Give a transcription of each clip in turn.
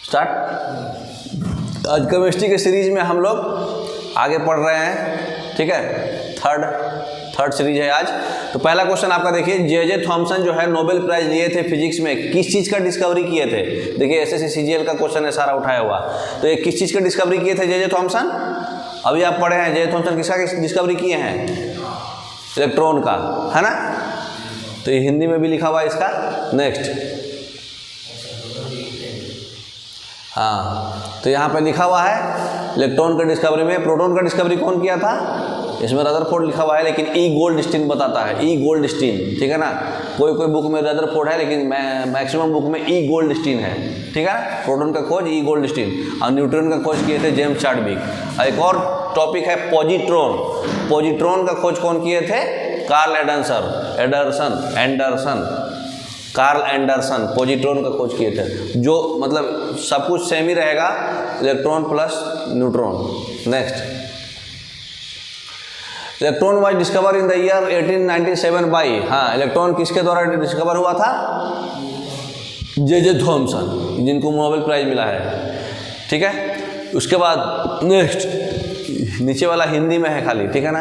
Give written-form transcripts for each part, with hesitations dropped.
Start. आज chemistry के series में हम लोग आगे पढ़ रहे हैं, ठीक है। थर्ड सीरीज है आज। तो पहला क्वेश्चन आपका देखिए, जे थॉमसन जो है नोबेल प्राइज लिए थे फिजिक्स में, किस चीज़ का डिस्कवरी किए थे। देखिए एसएससी सीजीएल का क्वेश्चन है सारा उठाया हुआ। तो ये किस चीज़ का डिस्कवरी किए थे जे थॉमसन? अभी आप पढ़े हैं जे थॉमसन किसका डिस्कवरी किए हैं? इलेक्ट्रॉन का, है ना। तो ये हिंदी में भी लिखा हुआ है इसका। नेक्स्ट, हाँ, तो यहाँ पे लिखा हुआ है इलेक्ट्रॉन का डिस्कवरी में प्रोटॉन का डिस्कवरी कौन किया था? इसमें रदरफोर्ड लिखा हुआ है, लेकिन ई गोल्डस्टीन बताता है, ई गोल्डस्टीन, ठीक है ना। कोई कोई बुक में रदरफोर्ड है, लेकिन मैक्सिमम बुक में ई गोल्डस्टीन है, ठीक है। प्रोटॉन का खोज ई गोल्डस्टीन, और न्यूट्रॉन का खोज किए थे जेम्स चाडविक। एक और टॉपिक है पॉजिट्रॉन। पॉजिट्रॉन का खोज कौन किए थे? कार्ल एंडरसन पॉजिट्रॉन का खोज किए थे। जो मतलब सब कुछ सेम ही रहेगा, electron plus neutron. Next, electron was discover in the year 1897 by, हाँ, इलेक्ट्रॉन किसके द्वारा डिस्कवर हुआ था? जे थॉमसन, जिनको नोबेल प्राइज मिला है, ठीक है। उसके बाद नेक्स्ट, नीचे वाला हिंदी में है खाली, ठीक है ना।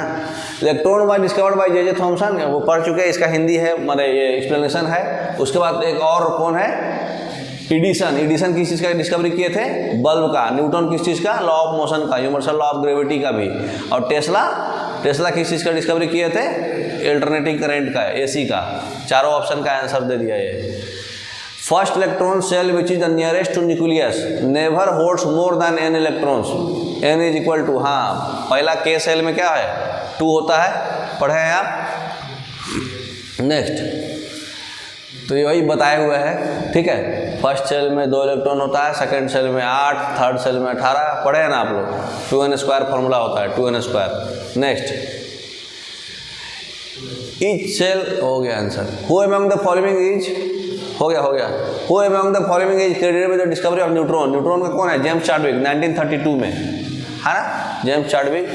Electron was discovered by J Thomson, वो पढ़ चुके हैं, इसका हिंदी है, मतलब ये एक्सप्लेनेशन है। उसके बाद एक और कौन है? एडिसन किस चीज़ का डिस्कवरी किए थे? बल्ब का। न्यूटन किस चीज़ का? लॉ ऑफ मोशन का, यूनिवर्सल लॉ ऑफ ग्रेविटी का भी। और टेस्ला किस चीज़ का डिस्कवरी किए थे? अल्टरनेटिंग करंट का, एसी का। चारों ऑप्शन का आंसर दे दिया ये। First electron shell which is the nearest to nucleus never holds more than n electrons, n is equal to, हाँ, पहला के सेल में क्या है? 2 होता है, पढ़े हैं आप। नेक्स्ट, तो यही बताए हुए हैं, ठीक है। फर्स्ट सेल में 2 इलेक्ट्रॉन होता है, सेकंड सेल में 8, थर्ड सेल में 18, पढ़े हैं ना आप लोग। 2n² फॉर्मूला होता है, 2n²। नेक्स्ट, ईच सेल, हो गया answer. Who among the following is, हो गया। Who among the following is credited with the discovery of neutron. Neutron का कौन है? जेम्स चाडविक, 1932 में, है ना, जेम्स चाडविक।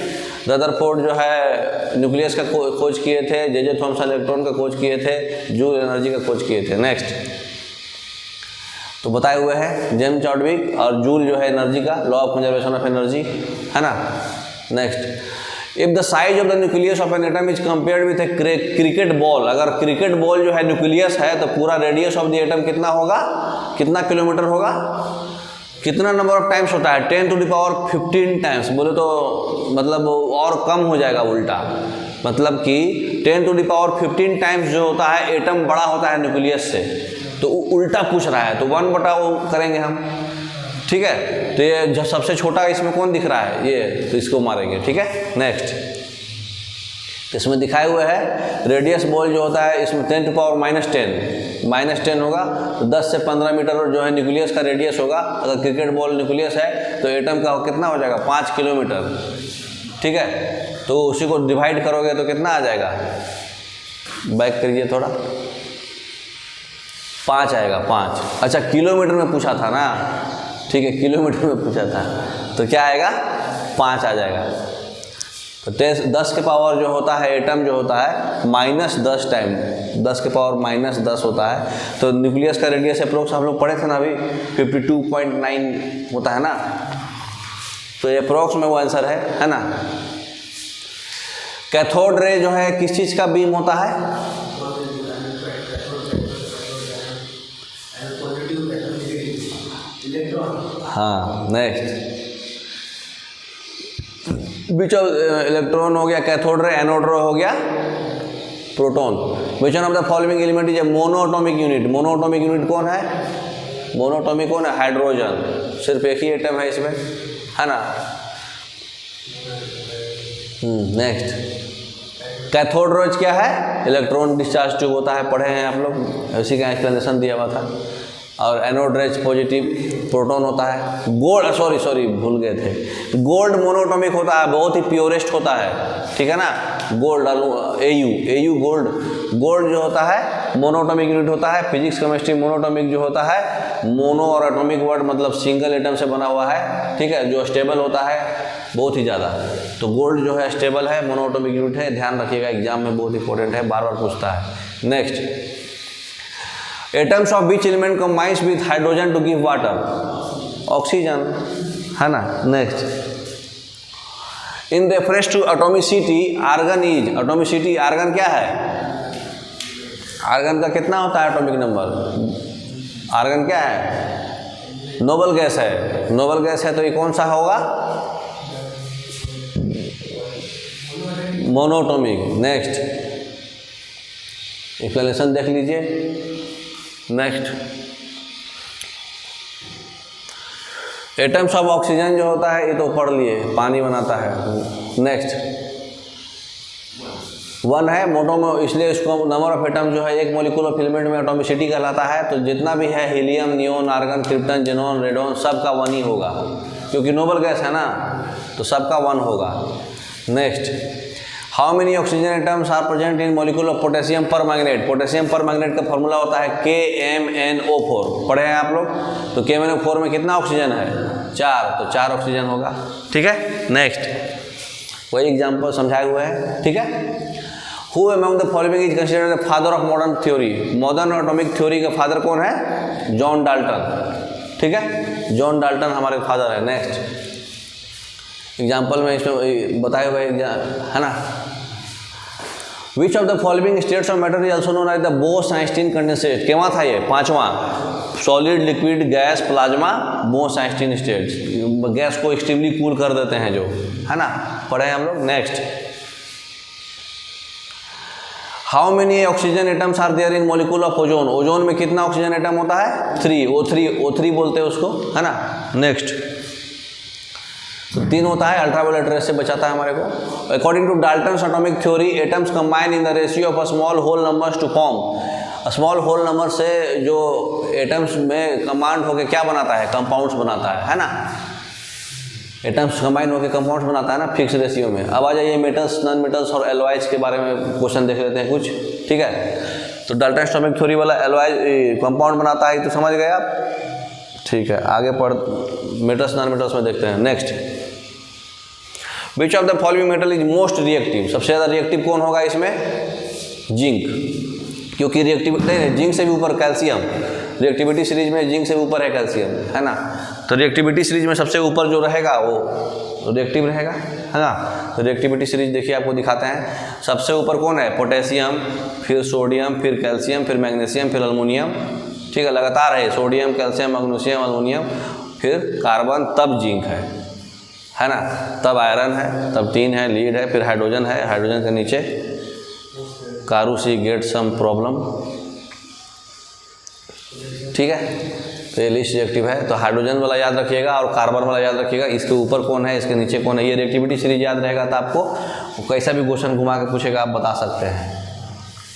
रदरफोर्ड जो है न्यूक्लियस का खोज किए थे, जे थॉमसन इलेक्ट्रॉन का खोज किए थे, जूल एनर्जी का खोज किए थे। नेक्स्ट, तो बताए हुए हैं जेम्स चाडविक, और जूल जो है एनर्जी का, law of conservation of energy, है ना। Next, if the size of the nucleus of an atom is compared with A cricket ball, अगर क्रिकेट बॉल जो है न्यूक्लियस है, तो पूरा रेडियस ऑफ द एटम कितना होगा? कितना किलोमीटर होगा? कितना नंबर ऑफ टाइम्स होता है? 10⁻15 टाइम्स। बोले तो मतलब और कम हो जाएगा उल्टा, मतलब कि 10⁻15 टाइम्स जो होता है एटम बड़ा होता है न्यूक्लियस से, तो उल्टा पूछ रहा है, तो 1 बटा वो करेंगे हम, ठीक है। तो ये जो सबसे छोटा इसमें कौन दिख रहा है? ये, तो इसको मारेंगे, ठीक है। नेक्स्ट, इसमें दिखाए हुए है रेडियस बॉल जो होता है, इसमें 10⁻10 होगा, तो 10 से 15 मीटर जो है न्यूक्लियस का रेडियस होगा। अगर क्रिकेट बॉल न्यूक्लियस है तो एटम का कितना हो जाएगा? 5 किलोमीटर, ठीक है। तो उसी को डिवाइड करोगे तो कितना आ जाएगा? बैक करिए थोड़ा, 5 आएगा, 5। अच्छा, किलोमीटर में पूछा था ना, ठीक है, किलोमीटर में पूछा था, तो क्या आएगा? 5 आ जाएगा। तो 10 के पावर जो होता है एटम जो होता है -10 टाइम, 10 के पावर -10 होता है। तो न्यूक्लियस का रेडियस अप्रोक्स हम लोग पढ़े थे ना अभी, 52.9 होता है ना। तो ये अप्रोक्स में वो आंसर है ना। कैथोड रे जो है किस चीज़ का बीम होता है? हाँ, नेक्स्ट, विच ऑफ इलेक्ट्रॉन हो गया कैथोड रे, एनोड रे हो गया proton. Which one of the following element is a monoatomic unit. Monoatomic unit कौन है? मोनोएटॉमिक कौन है? हाइड्रोजन। सिर्फ एक ही एटम है इसमें, है ना। नेक्स्ट, कैथोड रे क्या है? इलेक्ट्रॉन डिस्चार्ज ट्यूब होता है, पढ़े हैं आप लोग, उसी का एक्सप्लेनेशन दिया हुआ था। और एनोड रेज पॉजिटिव प्रोटॉन होता है। गोल्ड, सॉरी भूल गए थे, गोल्ड मोनोएटॉमिक होता है, बहुत ही प्योरेस्ट होता है, ठीक है ना। गोल्ड, एयू गोल्ड जो होता है मोनोएटॉमिक यूनिट होता है। फिजिक्स केमिस्ट्री मोनोएटॉमिक जो होता है, मोनो और एटॉमिक वर्ड मतलब सिंगल एटम से बना हुआ है, ठीक है, जो स्टेबल होता है बहुत ही ज़्यादा। तो गोल्ड जो है स्टेबल है, मोनोएटॉमिक यूनिट है, ध्यान रखिएगा, एग्जाम में बहुत इंपॉर्टेंट है, बार बार पूछता है। Next, atoms of which element combines with hydrogen to give water. Oxygen, है ना। Next, in reference to atomicity argon is, atomicity argon क्या है, आर्गन का कितना होता है एटॉमिक नंबर, आर्गन क्या है, नोबल गैस है, नोबल गैस है तो ये कौन सा होगा, मोनोटॉमिक। नेक्स्ट, एक्सप्लेनेशन देख लीजिए। नेक्स्ट, एटम्स ऑफ ऑक्सीजन जो होता है ये तो पढ़ लिए, पानी बनाता है। नेक्स्ट, वन है मोटो, इसलिए इसको नंबर ऑफ एटम जो है एक मोलिकुलर फिलामेंट में एटॉमिसिटी कहलाता है। तो जितना भी है helium, neon, argon, krypton, xenon, radon, सबका वन ही होगा, क्योंकि नोबल गैस है ना, तो सबका वन होगा। Next, how many oxygen atoms are present in molecule of potassium permanganate, potassium permanganate का फॉर्मूला होता है KMnO4, पढ़े हैं आप लोग। तो KMnO4 में कितना ऑक्सीजन है, 4, तो 4 ऑक्सीजन होगा, ठीक है। नेक्स्ट, वही एग्जाम्पल समझाए हुए हैं, ठीक है। Who among the following is considered the father of modern theory, modern atomic theory का फादर कौन है, जॉन डाल्टन, ठीक है, जॉन डाल्टन हमारे फादर है। नेक्स्ट, एग्जाम्पल में इसमें बताए हुए है ना। Which of the following states of matter is also known as the Bose Einstein condensate, केवा था ये, 5वां, solid, liquid, gas, plasma, Bose Einstein states, gas को एक्सट्रीमली कूल कर देते हैं जो, है ना, पढ़े हैं हम लोग। Next, how many oxygen atoms are there in molecule of ozone, ozone में कितना ऑक्सीजन एटम होता है, 3, O3 बोलते हैं उसको, है ना। नेक्स्ट, तो 3 होता है, अल्ट्रावायलेट रेस से बचाता है हमारे को। According to Dalton's atomic theory, atoms combine in the ratio of a small whole numbers to form, small whole number से जो एटम्स में कंबाइंड होकर क्या बनाता है, कंपाउंड्स बनाता है ना, एटम्स कंबाइन होकर कंपाउंड्स बनाता है ना, फिक्स रेशियो में। अब आ जाइए मेटल्स, नॉन मेटल्स और एलॉयज के बारे में क्वेश्चन देख लेते हैं कुछ, ठीक है। तो डाल्टन एटॉमिक थ्योरी वाला एलॉयज कंपाउंड बनाता है, तो समझ गए आप, ठीक है। आगे पढ़ मेटल्स, नॉन मेटल्स में देखते हैं। Next, which of the following metal is most reactive, सबसे ज़्यादा रिएक्टिव कौन होगा इसमें, जिंक, क्योंकि रिएक्टिव नहीं, जिंक से भी ऊपर कैल्शियम, रिएक्टिविटी सीरीज में जिंक से भी ऊपर है कैल्शियम, है ना। तो रिएक्टिविटी सीरीज में सबसे ऊपर जो रहेगा वो रिएक्टिव रहेगा, है ना। तो रिएक्टिविटी सीरीज देखिए आपको दिखाते हैं, सबसे ऊपर कौन है, पोटेशियम, फिर सोडियम, फिर कैल्शियम, फिर मैग्नीशियम, फिर अल्मोनियम, ठीक है, लगातार है, सोडियम, कैल्शियम, मैग्नीशियम, अल्मोनियम, फिर कार्बन, तब जिंक है ना, तब आयरन है, तब टीन है, लीड है, फिर हाइड्रोजन है, हाइड्रोजन के नीचे कारूसी गेट सम प्रॉब्लम, ठीक है। तो ये लिस्ट रिएक्टिव है, तो हाइड्रोजन वाला याद रखिएगा और कार्बन वाला याद रखिएगा, इसके ऊपर कौन है, इसके नीचे कौन है, ये रिएक्टिविटी सीरीज याद रहेगा तो आपको कैसा भी क्वेश्चन घुमा के पूछेगा आप बता सकते हैं,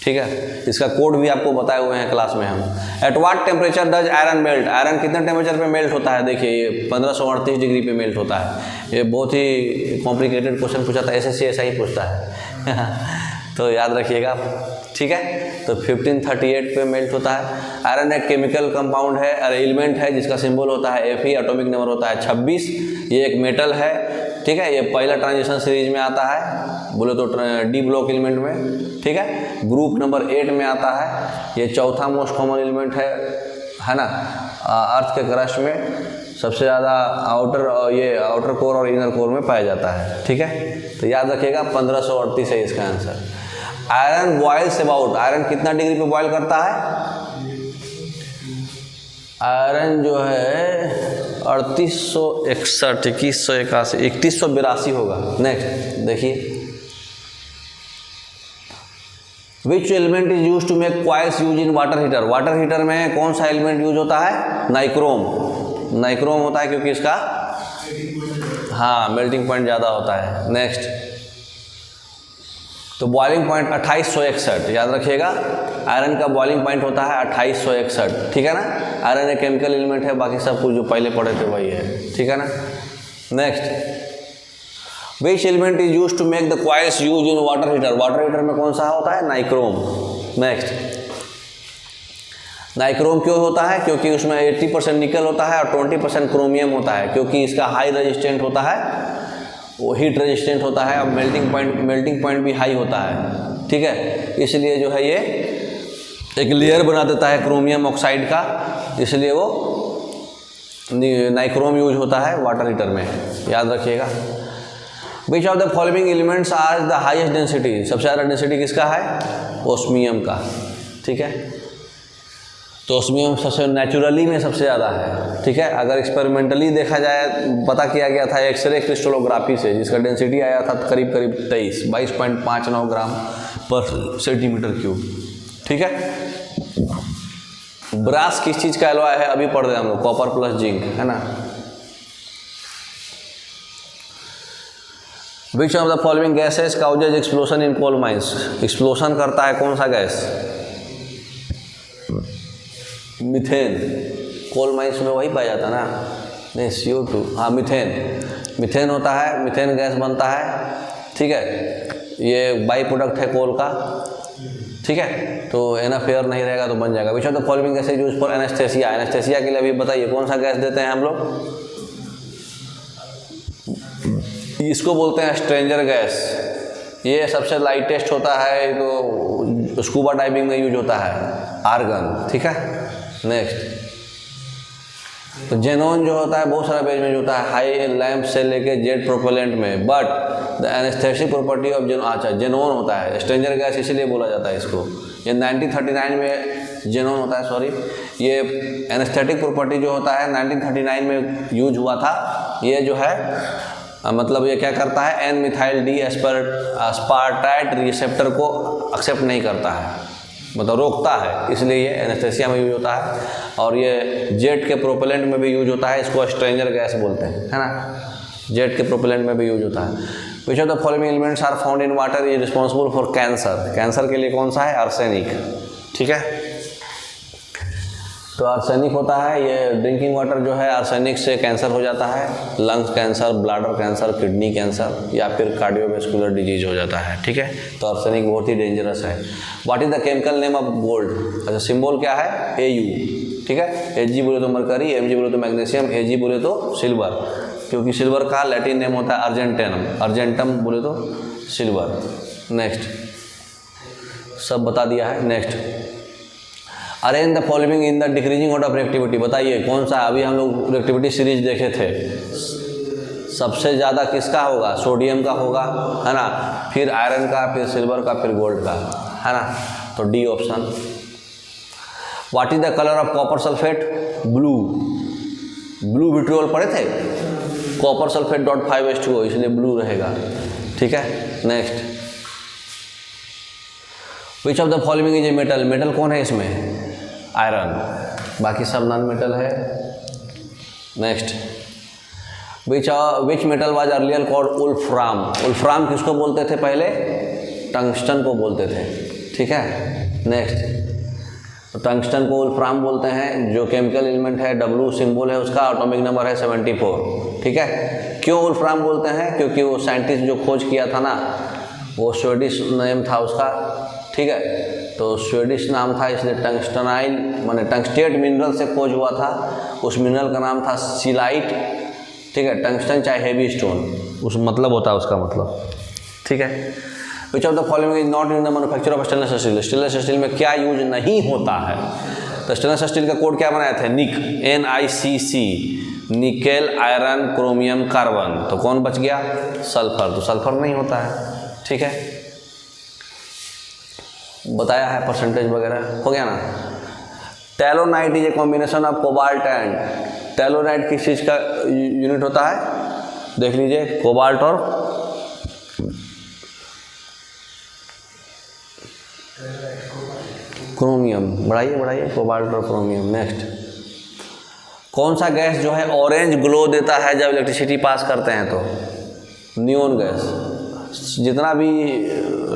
ठीक है। इसका कोड भी आपको बताए हुए हैं क्लास में हम। At what temperature does iron melt, iron कितने टेम्परेचर पे मेल्ट होता है, देखिए ये 1538 डिग्री पे मेल्ट होता है। ये बहुत ही कॉम्प्लिकेटेड क्वेश्चन पूछा था, SSC ऐसा ही पूछता है तो याद रखिएगा, ठीक है। तो 1538 पे मेल्ट होता है। आयरन एक केमिकल कंपाउंड है और एलिमेंट है जिसका सिंबल होता है Fe, एटॉमिक नंबर होता है 26। ये एक मेटल है, ठीक है। ये पहला ट्रांजिशन सीरीज में आता है, बोले तो डी ब्लॉक एलिमेंट में, ठीक है। ग्रुप नंबर 8 में आता है। ये चौथा मोस्ट कॉमन एलिमेंट है ना। अर्थ के क्रस्ट में सबसे ज़्यादा आउटर कोर और इनर कोर में पाया जाता है, ठीक है। तो याद रखिएगा 1538 है इसका answer. Iron boils about, iron कितना डिग्री पे बॉयल करता है, आयरन जो है 3861, 2181, 3182 होगा। नेक्स्ट देखिए, which element is use to make coils use in water heater, water heater में कौन सा एलिमेंट यूज होता है, नाइक्रोम, नाइक्रोम होता है क्योंकि इसका हाँ मेल्टिंग पॉइंट ज़्यादा होता है। नेक्स्ट, तो बॉइलिंग पॉइंट 2861 याद रखिएगा, आयरन का बॉइलिंग पॉइंट होता है 2861, ठीक है ना। आयरन एक केमिकल एलिमेंट है, बाकी सब कुछ जो पहले पढ़े थे वही है, ठीक है ना। Next, which element is use to make the coils use in water heater, water heater में कौन सा होता है, नाइक्रोम। नेक्स्ट, नाइक्रोम क्यों होता है, क्योंकि उसमें 80% निकल होता है और 20% क्रोमियम होता है, क्योंकि इसका हाई रेजिस्टेंट होता है, वो हीट रेजिस्टेंट होता है और मेल्टिंग पॉइंट भी हाई होता है, ठीक है। इसलिए जो है ये एक लेयर बना देता है क्रोमियम ऑक्साइड का, इसलिए वो नाइक्रोम यूज होता है वाटर हीटर में, याद रखिएगा। Which of the following elements are the highest density, सबसे ज़्यादा डेंसिटी किसका है? ओस्मियम का, ठीक है। तो ओस्मियम सबसे नेचुरली में सबसे ज़्यादा है, ठीक है। अगर एक्सपेरिमेंटली देखा जाए, पता किया गया था एक्सरे क्रिस्टलोग्राफी से, जिसका डेंसिटी आया था करीब 22.59 ग्राम पर सेंटीमीटर क्यूब, ठीक है। ब्रास किस चीज़ का एलॉय है? अभी पढ़ रहे हैं हम लोग, कॉपर प्लस जिंक, है ना। Which of the following gases causes explosion in coal mines, explosion करता है कौन सा गैस? मीथेन। कोल माइंस में वही पाया जाता ना, नहीं CO2, हाँ मीथेन। मीथेन होता है, मीथेन गैस बनता है, ठीक है। ये बाई प्रोडक्ट है कोल का, ठीक है। तो एनफ एयर नहीं रहेगा तो बन जाएगा। विच of the following gases use for anaesthesia, anaesthesia के लिए अभी बताइए कौन सा गैस देते हैं हम लोग? इसको बोलते हैं स्ट्रेंजर गैस। ये सबसे लाइटेस्ट होता है, तो स्कूबा डाइविंग में यूज होता है, आर्गन, ठीक है। नेक्स्ट, तो जेनॉन जो होता है बहुत सारा बेज में यूज होता है, हाई लैंप से लेके जेट प्रोपेलेंट में, but the anaesthetic property of xenon, अच्छा जेनॉन होता है, स्ट्रेंजर गैस इसलिए बोला जाता है इसको। ये 1939 में जेनॉन होता है, सॉरी, ये एनेस्थेटिक प्रॉपर्टी जो होता है 1939 में यूज हुआ था। ये जो है मतलब ये क्या करता है, एन मिथाइल डी एस्पार्टाइट रिसेप्टर को एक्सेप्ट नहीं करता है, मतलब रोकता है, इसलिए ये एनेस्थेसिया में यूज होता है। और ये जेट के प्रोपेलेंट में भी यूज होता है, इसको स्ट्रेंजर गैस बोलते हैं, है ना। जेट के प्रोपेलेंट में भी यूज होता है। Which of the following elements are found in water is responsible for cancer, cancer के लिए कौन सा है? आर्सेनिक, ठीक है। तो आर्सेनिक होता है, ये ड्रिंकिंग वाटर जो है आर्सेनिक से कैंसर हो जाता है, lungs cancer, bladder cancer, kidney cancer या फिर कार्डियोवैस्कुलर डिजीज हो जाता है, ठीक है। तो आर्सेनिक बहुत ही डेंजरस है। What is the chemical name of gold, अच्छा सिंबल क्या है? AU, ठीक है। Ag बोले तो मरकरी, Mg बोले तो मैग्नीशियम, Ag बोले तो सिल्वर, क्योंकि सिल्वर का लैटिन नेम होता है अर्जेंटेनम, अर्जेंटम बोले तो सिल्वर। नेक्स्ट, सब बता दिया है। Next, arrange the following in the decreasing order of reactivity, बताइए कौन सा? अभी हम लोग रिएक्टिविटी सीरीज देखे थे, सबसे ज़्यादा किसका होगा? सोडियम का होगा, है ना, फिर आयरन का, फिर सिल्वर का, फिर गोल्ड का, है ना। तो D option. What is the colour of copper sulphate? Blue, blue vitriol पढ़े थे, कॉपर सल्फेट .5H2O, इसलिए ब्लू रहेगा, ठीक है। Next, which of the following is a metal, metal कौन है इसमें? आयरन, बाकी सब नॉन मेटल है। Next, which metal was earlier called wolfram, wolfram किसको बोलते थे पहले? टंगस्टन को बोलते थे, ठीक है। नेक्स्ट, तो टंगस्टन को वुल्फ्राम बोलते हैं, जो केमिकल एलिमेंट है, W सिंबल है उसका, एटॉमिक नंबर है 74, ठीक है। क्यों वुल्फ्राम बोलते हैं? क्योंकि वो साइंटिस्ट जो खोज किया था ना, वो स्वीडिश नेम था उसका, ठीक है। तो स्वीडिश नाम था, इसलिए टंगस्टनाइल माने टंगस्टेट मिनरल से खोज हुआ था, उस मिनरल का नाम था सिलाइट, ठीक है। टंगस्टन चाहे हेवी स्टोन, उस मतलब होता है उसका मतलब, ठीक है। Which of the following is not in the manufacture of stainless steel, stainless steel में क्या यूज नहीं होता है? तो स्टेनलेस स्टील का कोड क्या बनाया था? निक, NICC, nickel, iron, chromium, carbon. तो कौन बच गया? सल्फर, तो सल्फर नहीं होता है, ठीक है। बताया है परसेंटेज वगैरह, हो गया ना। Talonite is a combination of cobalt and, talonite किस चीज़ का यूनिट होता है? देख लीजिए, कोबाल्ट और क्रोमियम, बढ़ाइए बढ़ाइए, कोबाल्ट और क्रोमियम। नेक्स्ट, कौन सा गैस जो है ऑरेंज ग्लो देता है जब इलेक्ट्रिसिटी पास करते हैं? तो नियोन गैस। जितना भी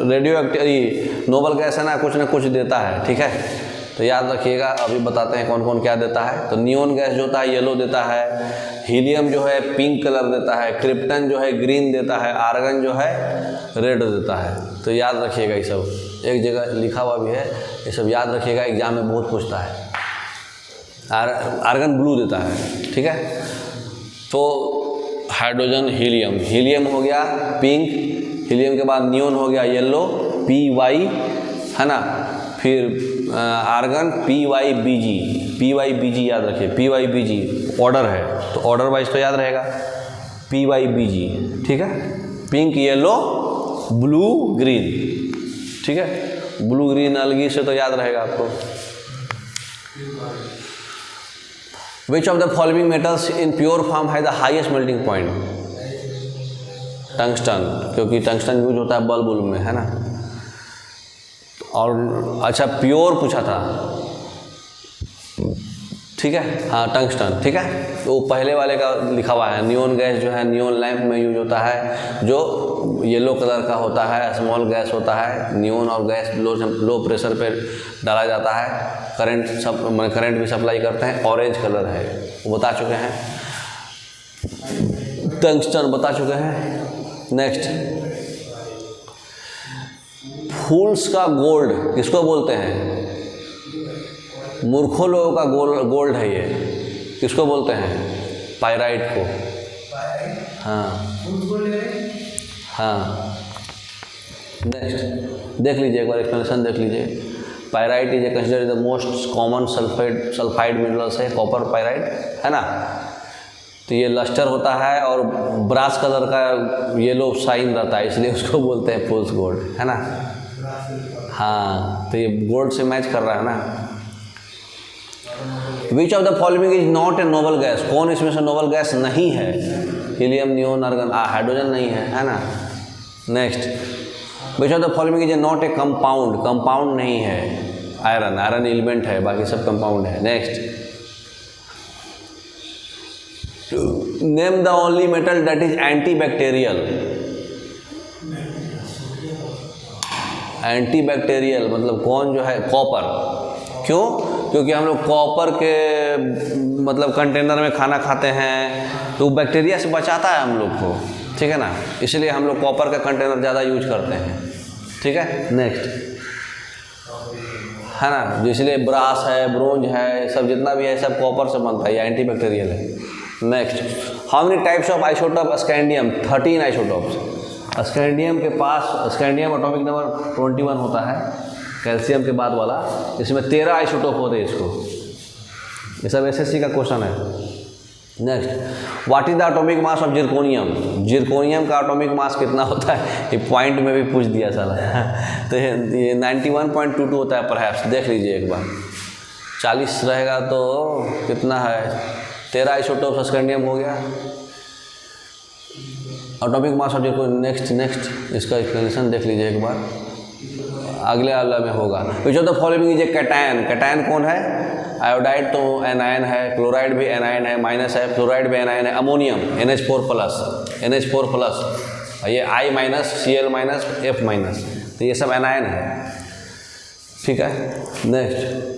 रेडियो एक्टिव नोबल गैस है ना कुछ देता है, ठीक है। तो याद रखिएगा, अभी बताते हैं कौन कौन क्या देता है। तो नियोन गैस जो होता है येलो देता है, हीलियम जो है पिंक कलर देता है, क्रिप्टन जो है ग्रीन देता है, आर्गन जो है रेड देता है। तो याद रखिएगा, ये सब एक जगह लिखा हुआ भी है, ये सब याद रखिएगा, एग्जाम में बहुत पूछता है। आर्गन ब्लू देता है, ठीक है। तो हाइड्रोजन हीलियम, हीलियम हो गया पिंक, हीलियम के बाद नियोन हो गया येलो, PY, है ना। फिर आर्गन PYBG, PYBG याद रखिए, PYBG ऑर्डर है तो ऑर्डर वाइज तो याद रहेगा PYBG, ठीक है। पिंक, येलो, ब्लू, ग्रीन, ठीक है। ब्लू ग्रीन अलगी से तो याद रहेगा आपको। Which of the following metals in pure form है the highest melting point? Tungsten, क्योंकि टंगस्टन यूज होता है बल्ब में, है ना। और अच्छा प्योर पूछा था, ठीक है, हाँ टंगस्टन, ठीक है। तो पहले वाले का लिखा हुआ है नियोन गैस जो है नियोन लैंप में यूज होता है, जो येलो कलर का होता है, स्मॉल गैस होता है। नियोन और गैस लो प्रेशर पे डाला जाता है, करंट भी सप्लाई करते हैं। ऑरेंज कलर है वो बता चुके हैं, टंगस्टन बता चुके हैं। नेक्स्ट, फूल्स का गोल्ड किसको बोलते हैं? मूर्खों लोगों का गोल्ड है ये, किसको बोलते हैं? पायराइट को। हाँ हाँ। नेक्स्ट देख लीजिए एक बार, एक्सप्लेनेशन देख लीजिए। Pyrite is consider the most common sulphide minerals है, कॉपर पायराइट, है ना। तो ये लस्टर होता है और ब्रास कलर का येलो साइन रहता है, इसलिए उसको बोलते हैं फूल्स गोल्ड, है ना। हाँ, तो ये गोल्ड से मैच कर रहा है ना। Which of the following is not a noble gas? कौन इसमें से नोबल गैस नहीं है? हीलियम, नियोन, आर्गन, हाइड्रोजन नहीं है ना। Next, which of the following is not A compound? Compound नहीं है। आयरन, आयरन एलिमेंट है, बाकी सब कंपाउंड है। Next, name the only metal that is anti bacterial. Anti bacterial मतलब कौन जो है? कॉपर। क्यों? क्योंकि हम लोग कॉपर के मतलब कंटेनर में खाना खाते हैं तो बैक्टीरिया से बचाता है हम लोग को, ठीक है ना। इसलिए हम लोग कॉपर का कंटेनर ज़्यादा यूज करते हैं, ठीक है। नेक्स्ट, है ना, जो इसलिए ब्रास है, ब्रोंज है, सब जितना भी है सब कॉपर से बनता है, ये एंटी बैक्टीरियल है। Next, how many types of isotope scandium? 13 isotopes. Scandium के पास, स्कैंडियम एटॉमिक नंबर 21 होता है, कैल्शियम के बाद वाला, इसमें 13 आइसोटोप होते हैं इसको। ये सब SSC का क्वेश्चन है। Next, what is the atomic mass of zirconium? Zirconium का एटॉमिक मास कितना होता है? ये पॉइंट में भी पूछ दिया साला। तो ये 91.22 होता है परहैप्स, देख लीजिए एक बार। 40 रहेगा तो कितना है? 13 आइसोटोप स्कैंडियम हो गया। Atomic mass of zirconium. Next इसका एक्सप्लेनेशन देख लीजिए एक बार, अगले वाला में होगा। विच of the following is A cation? Cation कौन है? आयोडाइड तो एनायन है, क्लोराइड भी एनायन है, माइनस है, फ्लोराइड भी एनायन है। अमोनियम NH4+, ये I-, Cl-, F-, तो ये सब एनायन है, ठीक है। नेक्स्ट,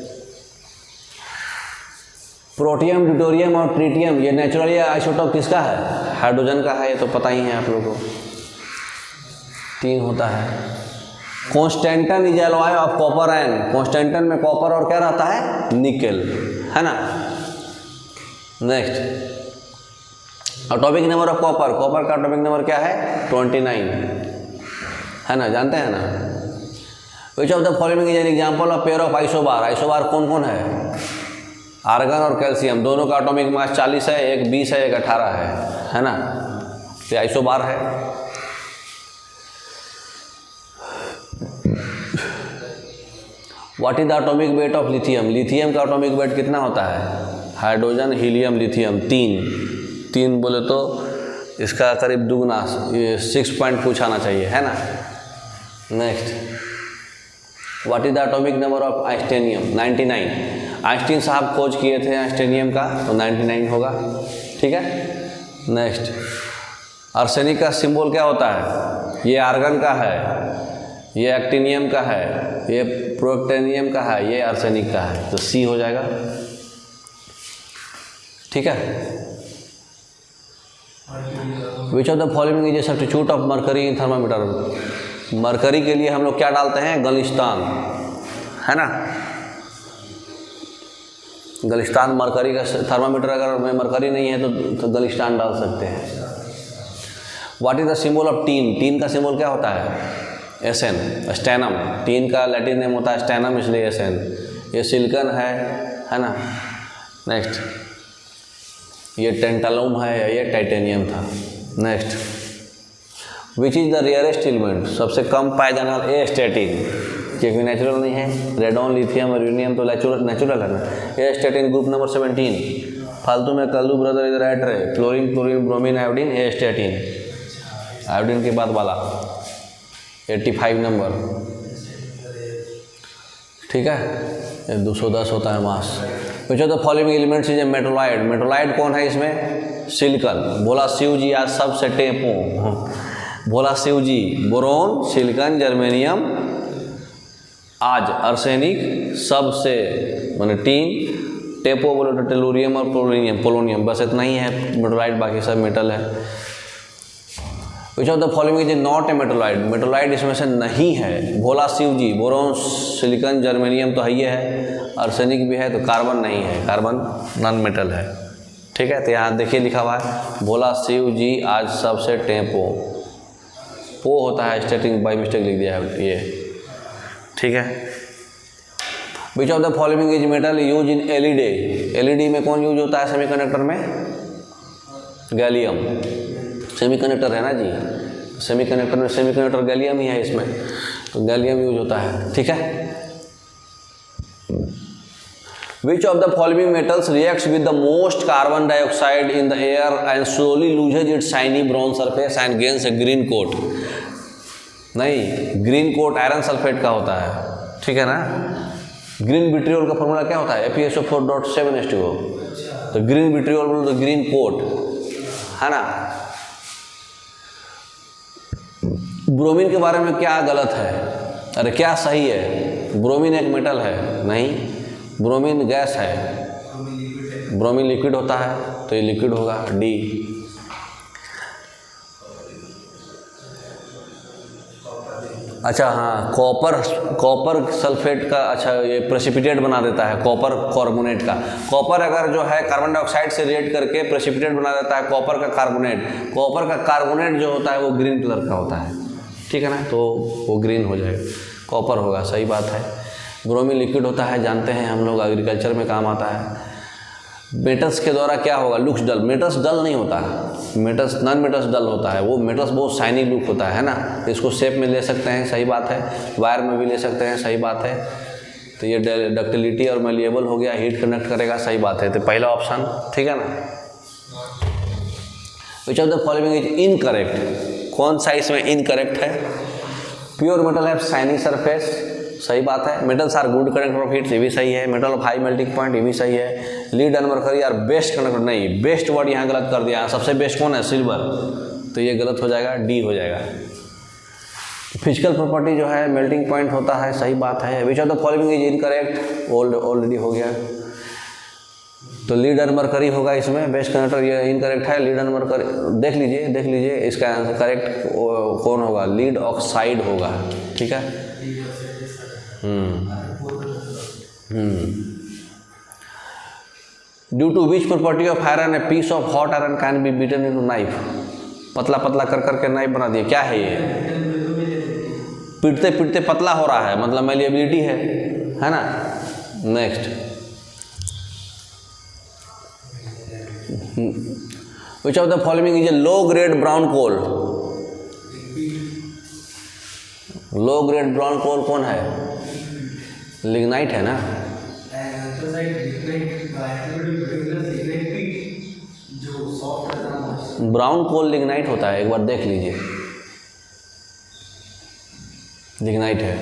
प्रोटियम, ड्यूटेरियम और ट्रिटियम, ये नेचुरली आइसोटोप किसका है? हाइड्रोजन का है, ये तो पता ही है आप लोगों को। 3 होता है। Constantan is alloy of copper and, constantan में कॉपर और क्या रहता है? निकेल, है ना। Next, atomic number of copper, copper का एटॉमिक नंबर क्या है? 29, है ना, जानते हैं ना। Which of the following is an example of pair of isobar? Isobar कौन कौन है? आर्गन और कैल्शियम, दोनों का एटॉमिक मास 40 है, एक 20 है, एक 18 है ना। तो आइसोबार है। What is the atomic weight of lithium? Lithium का एटॉमिक वेट कितना होता है? हाइड्रोजन, हीलियम, लिथियम 3 बोले तो इसका करीब दुगना, ये 6 पॉइंट कुछ आना चाहिए, है ना। Next, what is the atomic number of einsteinium? 99। Einstein साहब खोज किए थे आइंस्टीनियम का, तो 99 होगा, ठीक है। नेक्स्ट, आर्सेनिक का सिंबल क्या होता है? ये आर्गन का है, ये एक्टिनियम का है, ये प्रोटेनियम का है, ये आर्सेनिक का है, तो C हो जाएगा, ठीक है। Which of the following is A substitute of mercury in thermometer? Mercury के लिए हम लोग क्या डालते हैं? गलिस्तान, है ना। गलिस्तान मरकरी का थर्मामीटर, अगर में मरकरी नहीं है तो गलिस्तान डाल सकते हैं। What is the symbol of tin? Tin का सिंबल क्या होता है? SN, stannum. टीन का लैटिन नेम होता है स्टेनम, इसलिए SN। ये सिलिकॉन है ना। नेक्स्ट ये टेंटालुम है, ये टाइटेनियम था। Next which is the rarest element, सबसे कम पाया जाने वाला एस्टेटिन, क्योंकि नेचुरल नहीं है। रेडॉन, लिथियम और यूरेनियम तो नेचुरल है ना। एस्टेटिन ग्रुप नंबर 17। फालतू में कल्लू ब्रदर इधर ऐड रहे, fluorine, chlorine, bromine, iodine, एस्टेटिन, iodine के बाद वाला 85 नंबर, ठीक है। 210 होता है mass. Which of the following elements is a metalloid, metalloid कौन है इसमें, सिलिकॉन। बोला शिव जी आज सबसे टेपो, बोला Shiv ji, boron, silicon, germanium, आज आर्सेनिक सबसे माने टीन, टेपो बोलो तो टेलुरियम और पोलोनियम, बस इतना ही है मेटोलाइड, बाकी सब मेटल है। Which of the following is not a metalloid, metalloid इसमें से नहीं है। Bhola Shiv ji, boron, silicon, germanium तो है, आर्सेनिक भी है, तो कार्बन नहीं है, कार्बन नॉन मेटल है, ठीक है। तो यहाँ देखिए लिखा हुआ है भोला शिव जी आज सबसे टेपो, पो होता है स्टेटिंग, बाई मिस्टेक लिख दिया है ये, ठीक है। Which of the following is metal use in LED, LED में कौन यूज होता है सेमीकंडक्टर में, गैलियम, सेमीकंडक्टर है ना जी, सेमीकंडक्टर में सेमीकंडक्टर गैलियम ही है इसमें, तो गैलियम यूज होता है, ठीक है। Which of the following metals reacts with the most carbon dioxide in the air and slowly loses its shiny brown surface and gains a green coat, नहीं ग्रीन कोट आयरन सल्फेट का होता है, ठीक है ना। ग्रीन विट्रियोल का formula क्या होता है, FeSO4.7H2O, तो ग्रीन विट्रियोल बोलो तो ग्रीन कोट है ना। ब्रोमीन के बारे में क्या गलत है, अरे क्या सही है, ब्रोमीन एक मेटल है, नहीं, ब्रोमीन गैस है, ब्रोमीन लिक्विड होता है, तो ये लिक्विड होगा, डी। अच्छा हाँ, कॉपर सल्फेट का, अच्छा ये प्रेसिपिटेट बना देता है, कॉपर कार्बोनेट का। कॉपर अगर जो है कार्बन डाइऑक्साइड से रिएक्ट करके प्रेसिपिटेट बना देता है कॉपर का कार्बोनेट, कॉपर का कार्बोनेट जो होता है वो ग्रीन कलर का होता है, ठीक है ना, तो वो ग्रीन हो जाएगा, कॉपर होगा, सही बात है। ब्रोमीन लिक्विड होता है, जानते हैं हम लोग, एग्रीकल्चर में काम आता है। मेटल्स के द्वारा क्या होगा, लुक्स डल, मेटल्स डल नहीं होता है, मेटल्स नॉन मेटल्स डल होता है, वो मेटल्स बहुत शाइनी लुक होता है ना। इसको शेप में ले सकते हैं, सही बात है, वायर में भी ले सकते हैं, सही बात है। तो ये डक्टिलिटी और मेलिएबल हो गया, हीट कंडक्ट करेगा, सही बात है, तो पहला ऑप्शन, ठीक है ना। Which of the following is incorrect, कौन सा इसमें इनकरेक्ट है, प्योर मेटल है शाइनी सरफेस, सही बात है। Metals are good conductor of heat, ये भी सही है। Metal of high melting point, ये भी सही है। Lead and mercury are best conductor, नहीं, बेस्ट वर्ड यहाँ गलत कर दिया, सबसे बेस्ट कौन है, सिल्वर, तो ये गलत हो जाएगा, डी हो जाएगा। फिजिकल प्रॉपर्टी जो है मेल्टिंग पॉइंट होता है, सही बात है। Which of the following is incorrect, already हो गया, तो लीड एंड मरकरी होगा इसमें, बेस्ट कंडक्टर, ये इनकरेक्ट है। लीड एंड मरकरी देख लीजिए इसका आंसर करेक्ट कौन होगा, लीड ऑक्साइड होगा, ठीक है। Due to which property of iron a piece of hot iron can be beaten into knife, पतला पतला कर करके नाइफ बना दिया, क्या है ये, पीटते पीटते पतला हो रहा है, मतलब मेलिएबिलिटी है ना। Next, which of the following is a low grade brown coal, low grade brown coal कौन है, लिग्नाइट है ना। ब्राउन कोल लिग्नाइट होता है, एक बार देख लीजिए, लिग्नाइट है,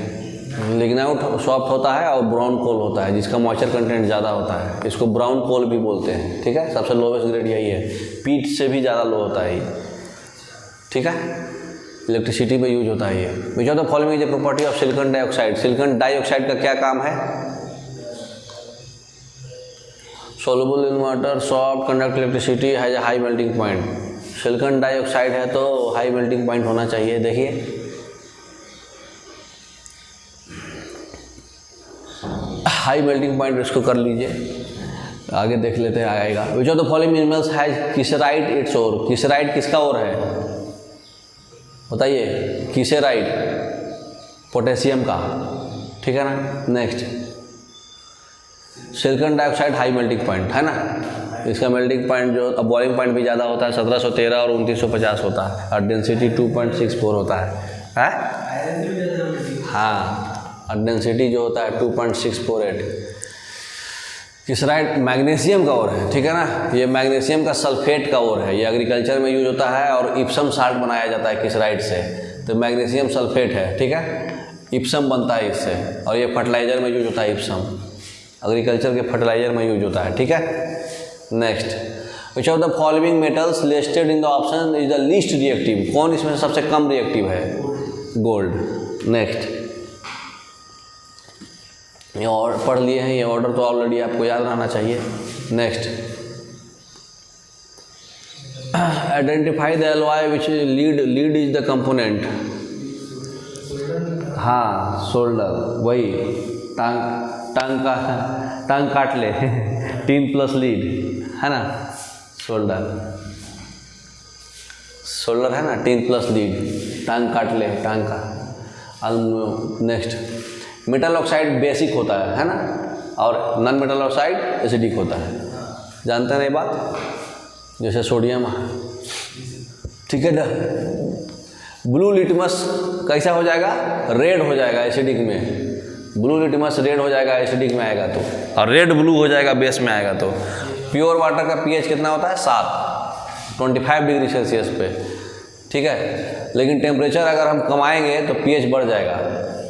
लिग्नाइट सॉफ्ट होता है और ब्राउन कोल होता है जिसका मॉइस्चर कंटेंट ज़्यादा होता है, इसको ब्राउन कोल भी बोलते हैं, ठीक है। सबसे लोवेस्ट ग्रेड यही है, पीट से भी ज़्यादा लो होता है ये, ठीक है। इलेक्ट्रिसिटी में यूज होता है ये। विच of the following is a property of silicon dioxide, silicon dioxide का क्या काम है, soluble in water, soft, conduct electricity, has a high melting point. Silicon dioxide है तो हाई मेल्टिंग पॉइंट होना चाहिए, देखिए हाई मेल्टिंग पॉइंट, इसको कर लीजिए, आगे देख लेते हैं आएगा। Which of the following minerals has kieserite its ore, kieserite किसका ओर है बताइए, किसेराइट पोटेशियम का, ठीक है ना। Next, silicon dioxide high melting point है ना, इसका मेल्टिंग पॉइंट जो अब बॉइलिंग पॉइंट भी ज़्यादा होता है, 1713 और 2950 होता है, और डेंसिटी 2.64 होता है? हाँ, और डेंसिटी जो होता है 2.648। किसराइट मैग्नीशियम का ओर है, ठीक है ना, ये मैग्नीशियम का सल्फेट का ओर है, ये एग्रीकल्चर में यूज होता है और इप्सम साल्ट बनाया जाता है किसराइट से, तो मैग्नीशियम सल्फेट है, ठीक है, इप्सम बनता है इससे, और ये फर्टिलाइज़र में यूज होता है इप्सम, एग्रीकल्चर के फर्टिलाइज़र में यूज होता है, ठीक है। Next, which of the following metals listed in the option is the least reactive, कौन इसमें से सबसे कम रिएक्टिव है? गोल्ड। नेक्स्ट, ये और पढ़ लिए हैं, ये ऑर्डर तो ऑलरेडी आपको याद रहना चाहिए। Next, identify the alloy which lead is the component. हाँ, शोल्डर, वही टांग काट ले टीन प्लस लीड है ना, शोल्डर है ना, टीन प्लस लीड, टांग काट ले, टांग का। नेक्स्ट, मेटल ऑक्साइड बेसिक होता है ना, और नॉन मेटल ऑक्साइड एसिडिक होता है, जानते हैं ना ये बात, जैसे सोडियम, ठीक है ना। ब्लू लिटमस कैसा हो जाएगा? रेड हो जाएगा एसिडिक में, ब्लू लिटमस रेड हो जाएगा एसिडिक में आएगा तो, और रेड ब्लू हो जाएगा बेस में आएगा तो। प्योर वाटर का पीएच कितना होता है? 7, 25 डिग्री सेल्सियस पे, ठीक है, लेकिन टेम्परेचर अगर हम कमाएंगे तो पीएच बढ़ जाएगा,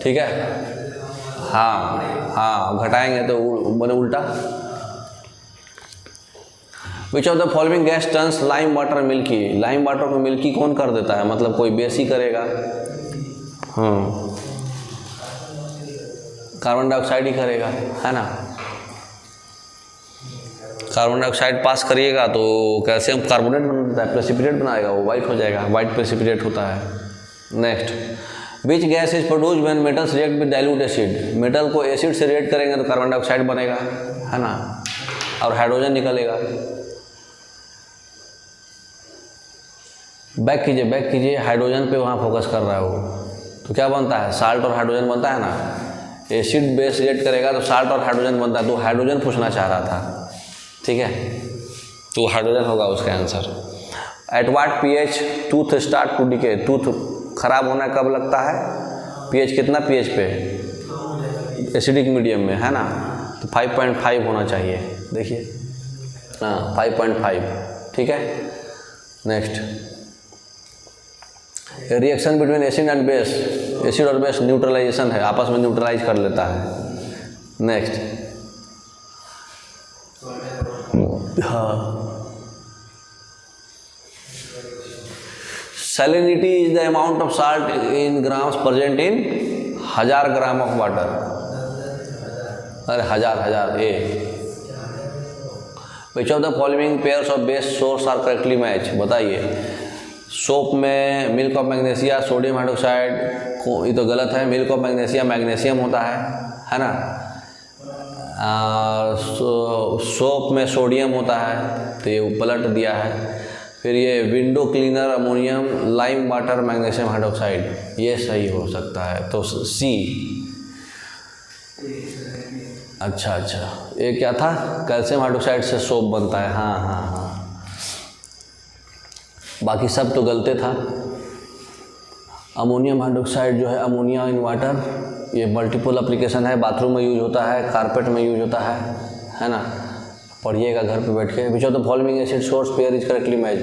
ठीक है। हाँ, घटाएंगे तो बने उल्टा। विच of the following gas turns lime water milky, lime water को मिल्की कौन कर देता है? मतलब कोई बेस ही करेगा, हाँ, कार्बन डाइऑक्साइड ही करेगा, है ना। कार्बन डाइऑक्साइड पास करिएगा तो कैल्शियम कार्बोनेट बनता है, प्रेसिपिटेट बनाएगा, वो वाइट हो जाएगा, वाइट प्रेसिपिटेट होता है। Next, which gas is produce when metals react with dilute acid, metal को एसिड से रिएक्ट करेंगे तो कार्बन डाइऑक्साइड बनेगा, है ना, और हाइड्रोजन निकलेगा। बैक कीजिए, हाइड्रोजन पे वहाँ फोकस कर रहा है वो, तो क्या बनता है? साल्ट और हाइड्रोजन बनता है ना, एसिड बेस रिएक्ट करेगा तो साल्ट और हाइड्रोजन बनता है, तो हाइड्रोजन पूछना चाह रहा था, ठीक है, तो हाइड्रोजन होगा उसका answer. At what pH tooth start to decay, tooth खराब होना कब लगता है? पीएच कितना पीएच पे? एसिडिक मीडियम में, है ना, तो 5.5 होना चाहिए, देखिए, हाँ 5.5, ठीक है। Next, reaction between acid and base, acid और बेस न्यूट्रलाइजेशन है, आपस में न्यूट्रलाइज कर लेता है। नेक्स्ट, हाँ, salinity is the amount of salt in grams present in 1000 gram of water, अरे हजार ए। Which of the following pairs of base source are correctly match, बताइए। सोप में milk of magnesia, sodium hydroxide, ये तो गलत है, मिल्क ऑफ मैग्नीशिया मैग्नीशियम होता है ना, सोप में सोडियम होता है, तो ये पलट दिया है। फिर ये window cleaner ammonium, lime water magnesium hydroxide, ये सही हो सकता है, तो सी। अच्छा, ये क्या था? कैल्शियम हाइड्रोक्साइड से सोप बनता है, हाँ, बाकी सब तो गलते था। अमोनियम हाइड्रोक्साइड जो है, अमोनिया इन वाटर, ये मल्टीपल एप्लीकेशन है, बाथरूम में यूज होता है, कारपेट में यूज होता है ना, पढ़िएगा घर पे बैठ के। विच of the following acid source pair is correctly match,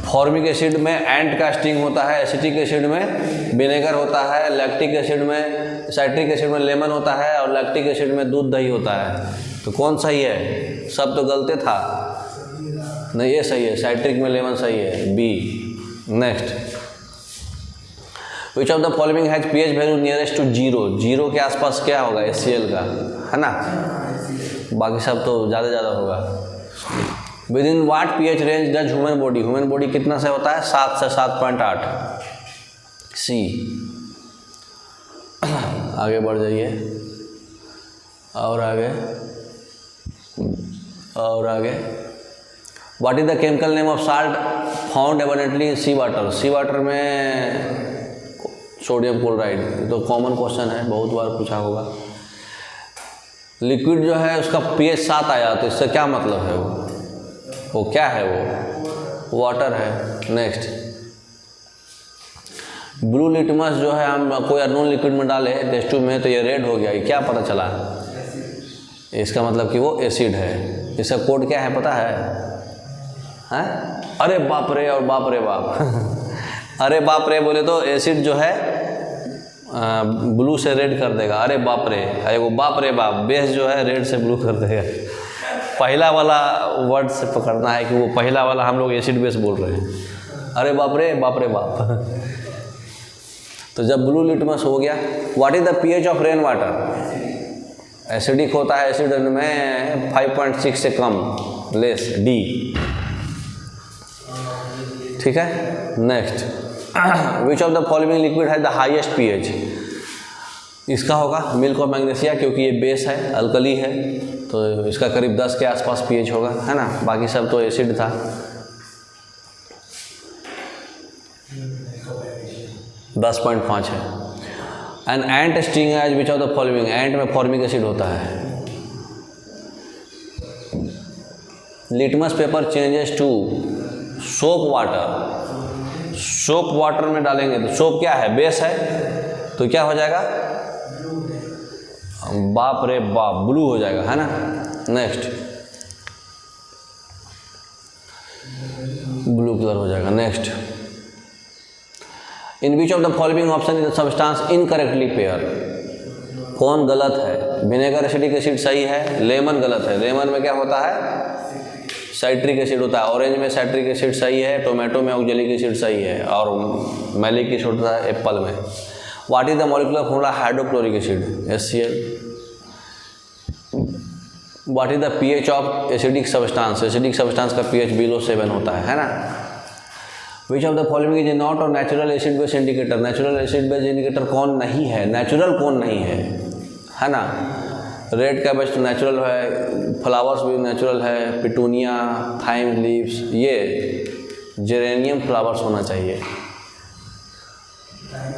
formic acid में एंट का स्टिंग होता है, एसिटिक एसिड में विनेगर होता है, लैक्टिक एसिड में, साइट्रिक एसिड में लेमन होता है, और लैक्टिक एसिड में दूध दही होता है, तो कौन सही है? सब तो गलते था, नहीं ये सही है, साइट्रिक में लेमन सही है, B. Next, which of the following has pH value nearest to 0 के आसपास क्या होगा? HCl का, है ना, बाकी सब तो ज़्यादा होगा। Within what pH range does human body कितना से होता है? 7 से 7.8, सी। आगे बढ़ जाइए, और आगे। What is the chemical name of salt found abundantly in sea water, sea water में सोडियम क्लोराइड, तो कॉमन क्वेश्चन है, बहुत बार पूछा होगा। लिक्विड जो है उसका pH 7 आया, तो इससे क्या मतलब है? वो क्या है? वो वाटर है। नेक्स्ट, ब्लू लिटमस जो है हम कोई अननोन लिक्विड में डाले टेस्ट ट्यूब में तो ये रेड हो गया, ये क्या पता चला? इसका मतलब कि वो एसिड है। इसका कोड क्या है पता है? हैं? अरे बाप रे और बाप रे बाप अरे बाप रे बोले तो एसिड जो है ब्लू से रेड कर देगा। अरे बाप रे, अरे वो बाप रे बाप, बेस जो है रेड से ब्लू कर देगा। पहला वाला वर्ड से पकड़ना है कि वो पहला वाला हम लोग एसिड बेस बोल रहे हैं। अरे बाप रे बाप तो जब ब्लू लिटमस हो गया, what is the pH of rain water? Acidic होता है, एसिड में 5.6 से कम, लेस, डी। ठीक है। Next, which of the following liquid है द हाईएस्ट pH? इसका होगा मिल्क ऑफ मैग्नीशिया, क्योंकि ये बेस है, अल्कली है, तो इसका करीब 10 के आसपास pH होगा, है ना। बाकी सब तो एसिड था। दस 10.5 है। And ant sting as which of the following? Ant में फॉर्मिक एसिड होता है। Litmus paper changes to soap water. Soap water में डालेंगे तो सोप क्या है? बेस है, तो क्या हो जाएगा? बाप रे बाप, ब्लू हो जाएगा, है ना। नेक्स्ट, ब्लू कलर हो जाएगा। Next, in which of the following option is the substance incorrectly pair? कौन गलत है? विनेगर एसिडिक एसिड सही है, लेमन गलत है। लेमन में क्या होता है? साइट्रिक एसिड होता है। ऑरेंज में साइट्रिक एसिड सही है, टोमेटो में ऑक्जेलिक एसिड सही है, और मैलिक एसिड होता है एप्पल में। What is the molecular formula hydrochloric acid? HCl। What is the pH of acidic substance? Acidic substance का pH बिलो 7 होता है ना। Which of the following is not और natural acid base indicator? Natural acid base indicator कौन नहीं है? Natural कौन नहीं है ना। रेड कैबेज तो नेचुरल है, फ्लावर्स भी नेचुरल है, पिटूनिया, थाइम लीव्स, ये जेरेनियम फ्लावर्स होना चाहिए।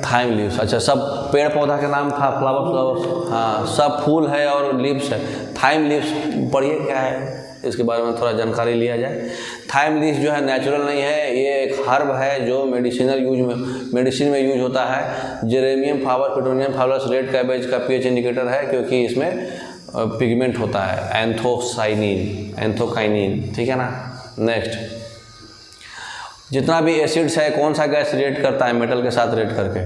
थाइम लीव्स, अच्छा सब पेड़ पौधा के नाम था, फ्लावर्स, हाँ सब फूल है और लीव्स है। थाइम लीव्स पढ़िए क्या है, इसके बारे में थोड़ा जानकारी लिया जाए। थाइम लीव्स जो है नेचुरल नहीं है, ये एक हर्ब है जो मेडिसिन में यूज होता है। Geranium flower, petunia flowers, red cabbage का pH इंडिकेटर है, क्योंकि इसमें पिगमेंट होता है, एंथोकाइनिन, ठीक है ना। नेक्स्ट, जितना भी एसिड्स है कौन सा गैस रिएक्ट करता है मेटल के साथ रिएक्ट करके?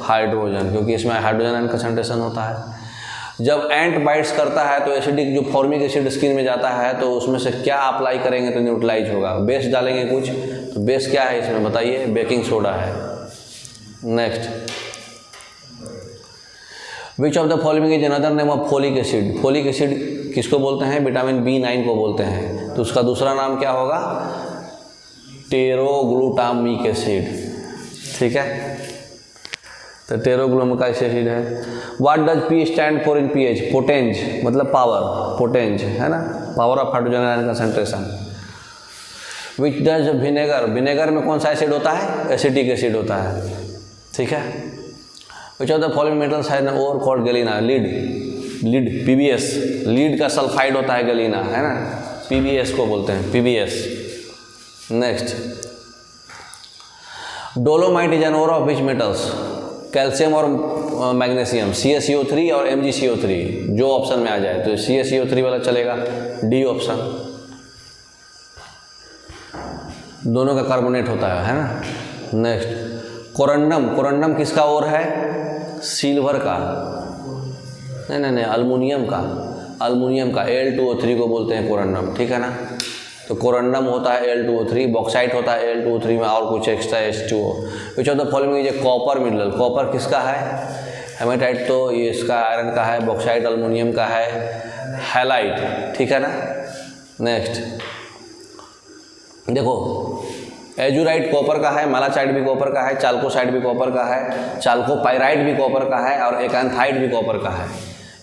हाइड्रोजन, क्योंकि इसमें हाइड्रोजन कंसंट्रेशन होता है। जब एंट बाइट्स करता है तो एसिडिक जो फॉर्मिक एसिड स्किन में जाता है, तो उसमें से क्या अप्लाई करेंगे तो न्यूट्रलाइज होगा? बेस डालेंगे कुछ, तो बेस क्या है इसमें बताइए? बेकिंग सोडा है। Next, which of the following is another name of folic acid? Folic acid किसको बोलते हैं? विटामिन B9 को बोलते हैं, तो उसका दूसरा नाम क्या होगा? टेरोग्लूटामिक एसिड, ठीक है। तो टेरोग्लूटामिक एसिड है। What does P stand for in pH? पोटेंज मतलब पावर, पोटेंज है ना, power of hydrogen ion concentration. Which does vinegar? Vinegar में कौन सा एसिड होता है? एसिटिक एसिड होता है, ठीक है। Which of the following metals has an ore called galena? Lead PbS, lead का सल्फाइड होता है गैलिना, है ना, PbS को बोलते हैं, PbS। Next, dolomite is an ore of which metals? Calcium और मैग्नीशियम, CaCO3 और MgCO3, जो ऑप्शन में आ जाए तो CaCO3 वाला चलेगा, डी ऑप्शन। दोनों का कार्बोनेट होता है ना। नेक्स्ट, कोरंडम, कोरंडम किसका ओर है? सिल्वर का, नहीं, अल्मुनियम का, Al2O3 को बोलते हैं कोरंडम, ठीक है ना। तो कोरंडम होता है Al2O3, बॉक्साइट होता है Al2O3 में और कुछ extra H2O। Which of the following is copper mineral? Copper किसका है? हेमेटाइट तो ये इसका आयरन का है, बॉक्साइट अल्मुनियम का है, हैलाइट, ठीक है ना। नेक्स्ट देखो, एजुराइट कॉपर का है, मालाचाइट भी कॉपर का है, चाल्कोसाइट भी कॉपर का है, चाल्कोपाइराइट भी कॉपर का है, और एकांथाइट भी कॉपर का है।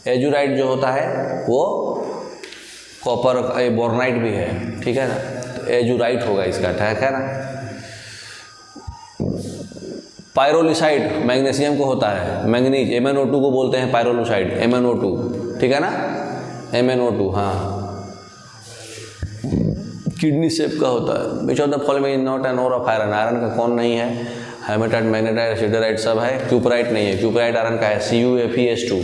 एजुराइट जो होता है वो कॉपर, बोर्नाइट भी है, ठीक है ना, तो एजुराइट होगा इसका, ठीक है ना। पायरोलिसाइड मैग्नीशियम को होता है, मैंगनीज, MnO2 को बोलते हैं पायरोलिसाइड, MnO2, ठीक है ना। MnO2, हाँ, किडनी शेप का होता है। Which of the following is not an ore of iron, iron का कौन नहीं है? हेमेटाइट, मैग्नेटाइट, सिडराइट सब है, क्यूपराइट नहीं है। क्यूपराइट आयरन का है, CuFeS2,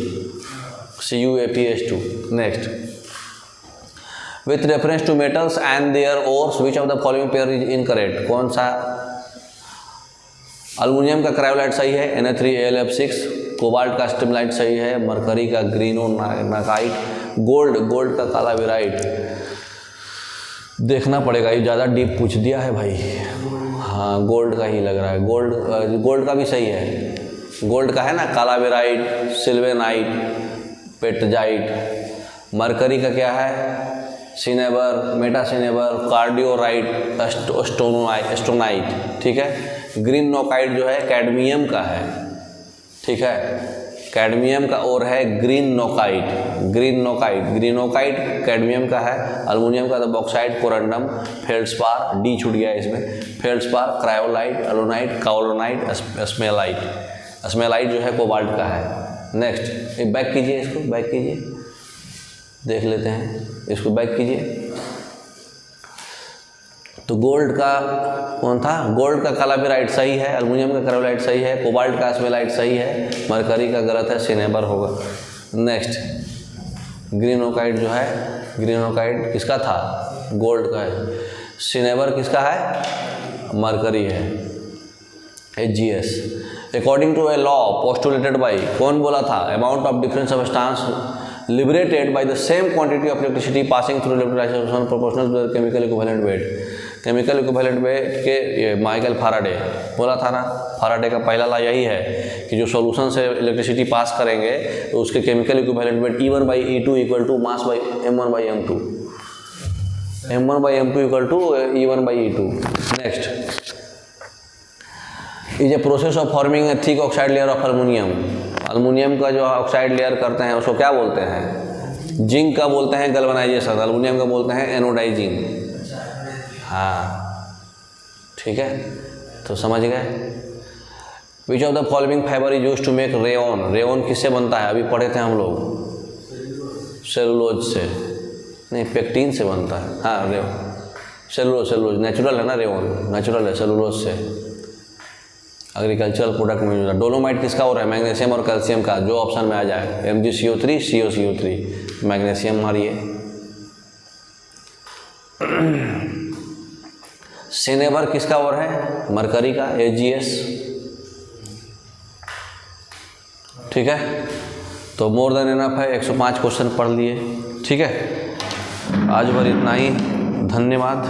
CuFeS2। Next, with reference to metals and their ores which of the following pair is incorrect, कौन सा? अल्युमिनियम का क्रायोलाइट सही है, Na3AlF6, कोबाल्ट का स्टिमलाइट सही है, मरकरी का ग्रीनोनाकाइट, गोल्ड का कालाविराइट। देखना पड़ेगा, ये ज़्यादा डीप पूछ दिया है भाई। हाँ, गोल्ड का ही लग रहा है, गोल्ड का भी सही है, गोल्ड का है ना, कालाविराइट, सिल्वेनाइट, पेट्जाइट। मरकरी का क्या है? सिनेबर, मेटासिनेबर, कार्डियोराइट, एस्टोनाइट, ठीक है। ग्रीन नोकाइट जो है कैडमियम का है, ठीक है, कैडमियम का और है ग्रीन नोकाइट कैडमियम का है। अल्युमिनियम का तो बॉक्साइट, कोरंडम, फेल्डस्पार, डी छूट गया इसमें, फेल्डस्पार, क्रायोलाइट, अलोनाइट, काओलोनाइट, स्मेलाइट जो है कोबाल्ट का है। नेक्स्ट, बैक कीजिए, इसको बैक कीजिए, देख लेते हैं, इसको बैक कीजिए। तो गोल्ड का कौन था? गोल्ड का कालाविराइट सही है, अल्युमिनियम का क्रायोलाइट सही है, कोबाल्ट का स्मेलाइट सही है, मरकरी का गलत है, सिनेबर होगा। नेक्स्ट, ग्रीनोकाइट जो है, ग्रीनोकाइट किसका था? गोल्ड का है। सिनेबर किसका है? मरकरी है, Hgs। According to a law postulated by, कौन बोला था? Amount of difference of stance liberated by the same quantity of electricity passing through electrolysis proportional to the chemical equivalent weight। Chemical equivalent wait के ये Michael फाराडे बोला था ना, फाराडे का पहला लॉ यही है कि जो सॉल्यूशन से इलेक्ट्रिसिटी पास करेंगे तो उसके chemical equivalent weight E1/E2 equal to mass by M1/M2, M1/M2 equal to E1/E2। Next, is a process of forming a thick oxide layer of aluminium. Aluminium का जो ऑक्साइड लेयर करते हैं उसको क्या बोलते हैं? जिंक का बोलते हैं गैल्वेनाइजेशन, अल्युमिनियम का बोलते हैं एनोडाइजिंग। हाँ, ठीक है, तो समझ गए। Which of the following fibre is used to make rayon, rayon किससे बनता है? अभी पढ़े थे हम लोग, सेलुलोज से नहीं, पेक्टिन से बनता है। हाँ, रेयन, सेलुलोज नेचुरल है ना, रेयन नेचुरल है, सेलुलोज से एग्रीकल्चरल प्रोडक्ट में यूज है। डोलोमाइट किसका और है? मैग्नीशियम और कैल्शियम का, जो ऑप्शन में आ जाए, MgCO3 COCO3, मैग्नीशियम मारिए। सिनेबर किसका और है? मरकरी का, Hgs, ठीक है। तो मोर देन इनफ है, 105 क्वेश्चन पढ़ लिए, ठीक है। आज भर इतना ही, धन्यवाद।